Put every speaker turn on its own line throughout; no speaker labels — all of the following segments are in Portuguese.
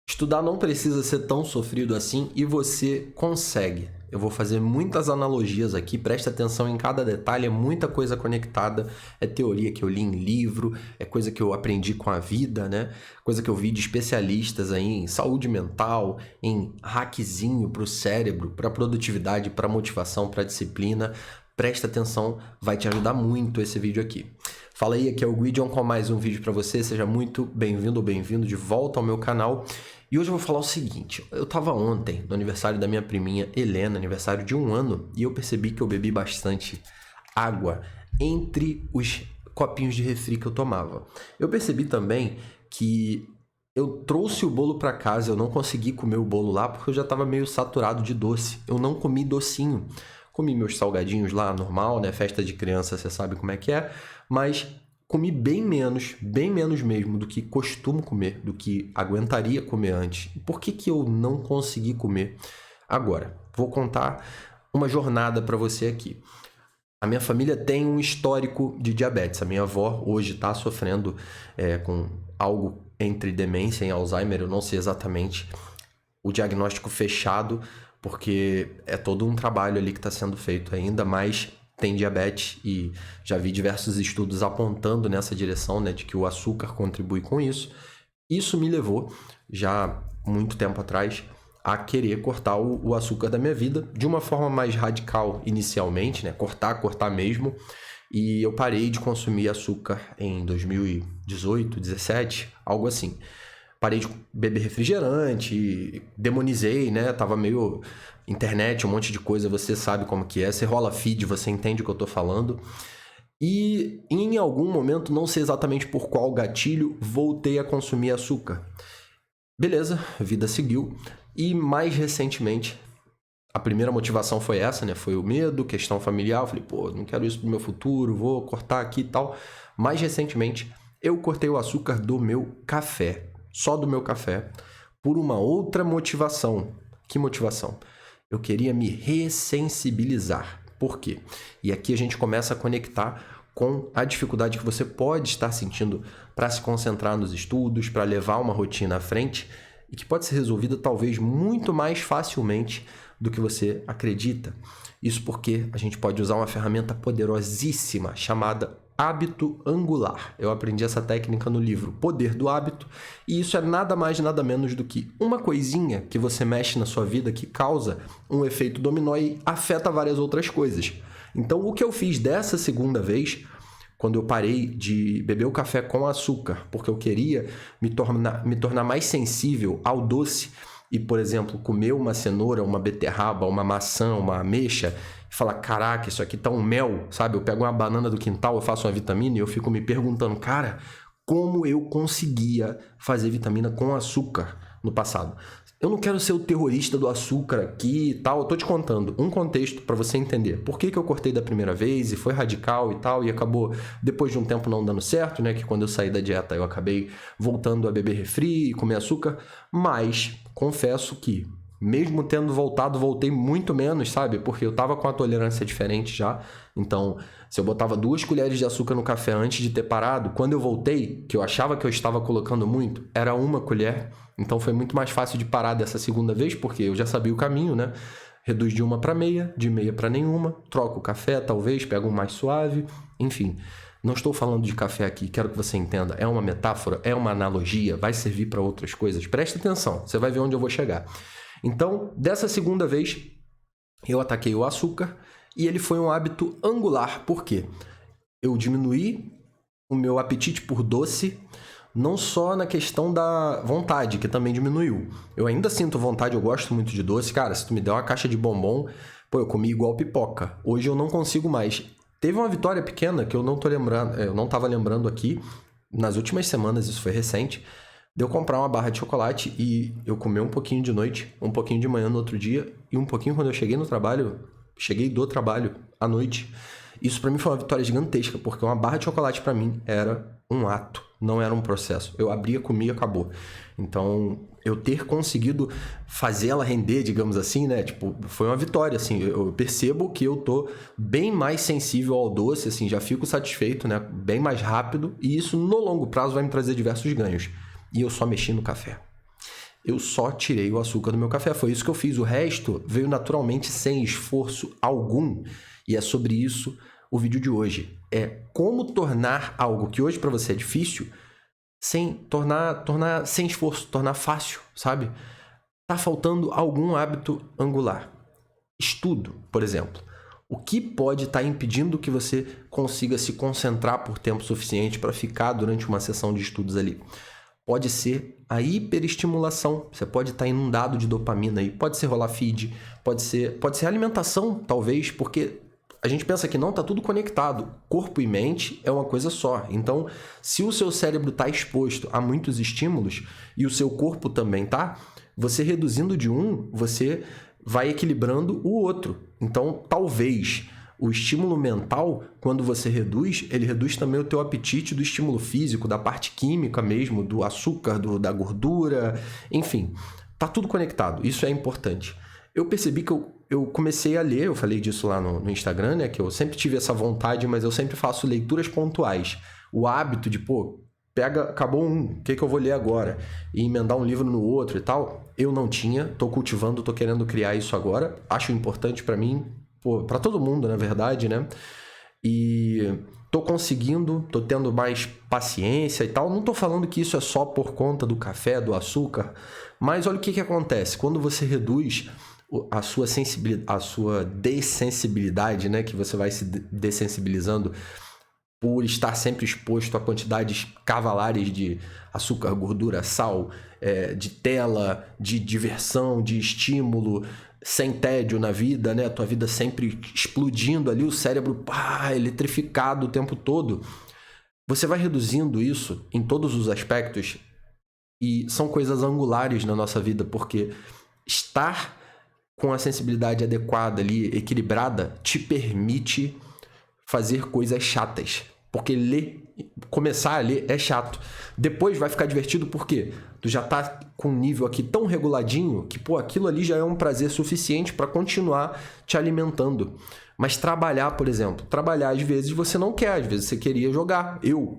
Estudar não precisa ser tão sofrido assim e você consegue. Eu vou fazer muitas analogias aqui, preste atenção em cada detalhe, é muita coisa conectada, é teoria que eu li em livro, é coisa que eu aprendi com a vida, né? Coisa que eu vi de especialistas aí em saúde mental, em hackzinho para o cérebro, para produtividade, para motivação, para disciplina. Presta atenção, vai te ajudar muito esse vídeo aqui. Fala aí, aqui é o Guidion com mais um vídeo para você, seja muito bem-vindo ou bem-vindo de volta ao meu canal. E hoje eu vou falar o seguinte, eu tava ontem no aniversário da minha priminha Helena, aniversário de 1 ano, e eu percebi que eu bebi bastante água entre os copinhos de refri que eu tomava. Eu percebi também que eu trouxe o bolo para casa, eu não consegui comer o bolo lá porque eu já estava meio saturado de doce. Eu não comi docinho. Comi meus salgadinhos lá, normal, né? Festa de criança, você sabe como é que é. Mas comi bem menos mesmo do que costumo comer, do que aguentaria comer antes. E por que que eu não consegui comer agora? Vou contar uma jornada para você aqui. A minha família tem um histórico de diabetes. A minha avó hoje está sofrendo com algo entre demência e Alzheimer, eu não sei exatamente o diagnóstico fechado, porque é todo um trabalho ali que está sendo feito ainda, mas tem diabetes e já vi diversos estudos apontando nessa direção, né, de que o açúcar contribui com isso. Isso me levou, já muito tempo atrás, a querer cortar o açúcar da minha vida de uma forma mais radical inicialmente, né, cortar mesmo. E eu parei de consumir açúcar em 2018, 17, algo assim. Parei de beber refrigerante, demonizei, né? Tava meio internet, um monte de coisa, você sabe como que é. Você rola feed, você entende o que eu tô falando. E em algum momento, não sei exatamente por qual gatilho, voltei a consumir açúcar. Beleza, a vida seguiu. E mais recentemente, a primeira motivação foi essa, né? Foi o medo, questão familiar. Eu falei, pô, não quero isso pro meu futuro, vou cortar aqui e tal. Mais recentemente, eu cortei o açúcar do meu café. Só do meu café, por uma outra motivação. Que motivação? Eu queria me ressensibilizar. Por quê? E aqui a gente começa a conectar com a dificuldade que você pode estar sentindo para se concentrar nos estudos, para levar uma rotina à frente e que pode ser resolvida talvez muito mais facilmente do que você acredita. Isso porque a gente pode usar uma ferramenta poderosíssima chamada hábito angular. Eu aprendi essa técnica no livro Poder do Hábito e isso é nada mais nada menos do que uma coisinha que você mexe na sua vida que causa um efeito dominó e afeta várias outras coisas. Então o que eu fiz dessa segunda vez, quando eu parei de beber o café com açúcar, porque eu queria me tornar mais sensível ao doce e, por exemplo, comer uma cenoura, uma beterraba, uma maçã, uma ameixa e falar, caraca, isso aqui tá um mel, sabe? Eu pego uma banana do quintal, eu faço uma vitamina e eu fico me perguntando, cara, como eu conseguia fazer vitamina com açúcar no passado? Eu não quero ser o terrorista do açúcar aqui e tal, eu tô te contando um contexto para você entender por que que eu cortei da primeira vez e foi radical e tal, e acabou depois de um tempo não dando certo, né, que quando eu saí da dieta eu acabei voltando a beber refri e comer açúcar, mas confesso que mesmo tendo voltado, voltei muito menos, sabe? Porque eu tava com a tolerância diferente já. Então, se eu botava 2 colheres de açúcar no café antes de ter parado, quando eu voltei, que eu achava que eu estava colocando muito, era 1 colher. Então, foi muito mais fácil de parar dessa segunda vez, porque eu já sabia o caminho, né? Reduz de 1 para meia, de meia para nenhuma, troco o café, talvez, pego um mais suave, enfim. Não estou falando de café aqui, quero que você entenda. É uma metáfora, é uma analogia, vai servir para outras coisas. Presta atenção, você vai ver onde eu vou chegar. Então, dessa segunda vez, eu ataquei o açúcar e ele foi um hábito angular. Por quê? Eu diminuí o meu apetite por doce, não só na questão da vontade, que também diminuiu. Eu ainda sinto vontade, eu gosto muito de doce. Cara, se tu me der uma caixa de bombom, pô, eu comi igual pipoca. Hoje eu não consigo mais. Teve uma vitória pequena que eu não tô lembrando, eu não tava lembrando aqui, nas últimas semanas, isso foi recente, de eu comprar uma barra de chocolate e eu comer um pouquinho de noite, um pouquinho de manhã no outro dia e um pouquinho quando eu cheguei do trabalho à noite. Isso pra mim foi uma vitória gigantesca, porque uma barra de chocolate pra mim era um ato, não era um processo. Eu abria, comia, acabou. Então, eu ter conseguido fazer ela render, digamos assim, né? Tipo, foi uma vitória, assim. Eu percebo que eu tô bem mais sensível ao doce, assim, já fico satisfeito, né? Bem mais rápido. E isso, no longo prazo, vai me trazer diversos ganhos. E eu só mexi no café. eu só tirei o açúcar do meu café. Foi isso que eu fiz. O resto veio naturalmente sem esforço algum. E é sobre isso o vídeo de hoje. É como tornar algo que hoje para você é difícil, tornar sem esforço, tornar fácil, sabe? Tá faltando algum hábito angular. Estudo, por exemplo. O que pode estar impedindo que você consiga se concentrar por tempo suficiente para ficar durante uma sessão de estudos ali? Pode ser a hiperestimulação. Você pode estar inundado de dopamina aí. Pode ser rolar feed, pode ser alimentação, talvez, porque a gente pensa que não, está tudo conectado. Corpo e mente é uma coisa só. Então, se o seu cérebro está exposto a muitos estímulos e o seu corpo também está, você reduzindo de um, você vai equilibrando o outro. Então, talvez o estímulo mental, quando você reduz, ele reduz também o teu apetite do estímulo físico, da parte química mesmo, do açúcar, da gordura, enfim. Tá tudo conectado, isso é importante. Eu percebi que eu comecei a ler, eu falei disso lá no Instagram, né? Que eu sempre tive essa vontade, mas eu sempre faço leituras pontuais. O hábito de, acabou o que eu vou ler agora? E emendar um livro no outro e tal, eu não tinha, tô cultivando, tô querendo criar isso agora. Acho importante para mim, para todo mundo, na verdade, né? E tô conseguindo, tô tendo mais paciência e tal. Não tô falando que isso é só por conta do café, do açúcar, mas olha o que acontece. Quando você reduz a sua sensibilidade, a sua dessensibilidade, né? Que você vai se dessensibilizando por estar sempre exposto a quantidades cavalares de açúcar, gordura, sal, de tela, de diversão, de estímulo, sem tédio na vida, né? A tua vida sempre explodindo ali, o cérebro eletrificado o tempo todo. Você vai reduzindo isso em todos os aspectos e são coisas angulares na nossa vida, porque estar com a sensibilidade adequada ali, equilibrada, te permite fazer coisas chatas. Porque começar a ler é chato. Depois vai ficar divertido porque tu já tá com um nível aqui tão reguladinho que, aquilo ali já é um prazer suficiente para continuar te alimentando. Mas trabalhar, por exemplo, às vezes você não quer, às vezes você queria jogar. Eu,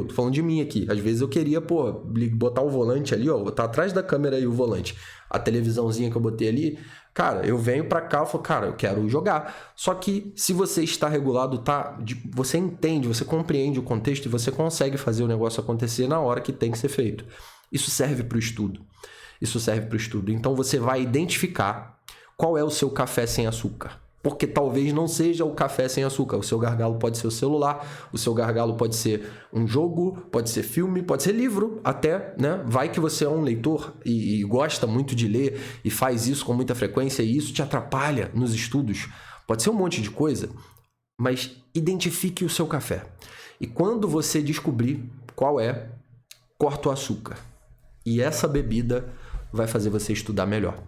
tô falando de mim aqui. Às vezes eu queria, botar o volante ali, botar atrás da câmera aí o volante. A televisãozinha que eu botei ali, cara, eu venho pra cá e falo, cara, eu quero jogar. Só que se você está regulado, você entende, você compreende o contexto e você consegue fazer o negócio acontecer na hora que tem que ser feito. Isso serve para o estudo. Então você vai identificar qual é o seu café sem açúcar. Porque talvez não seja o café sem açúcar. O seu gargalo pode ser o celular, o seu gargalo pode ser um jogo, pode ser filme, pode ser livro até, né? Vai que você é um leitor e gosta muito de ler e faz isso com muita frequência e isso te atrapalha nos estudos. Pode ser um monte de coisa, mas identifique o seu café. E quando você descobrir qual é, corta o açúcar. E essa bebida vai fazer você estudar melhor.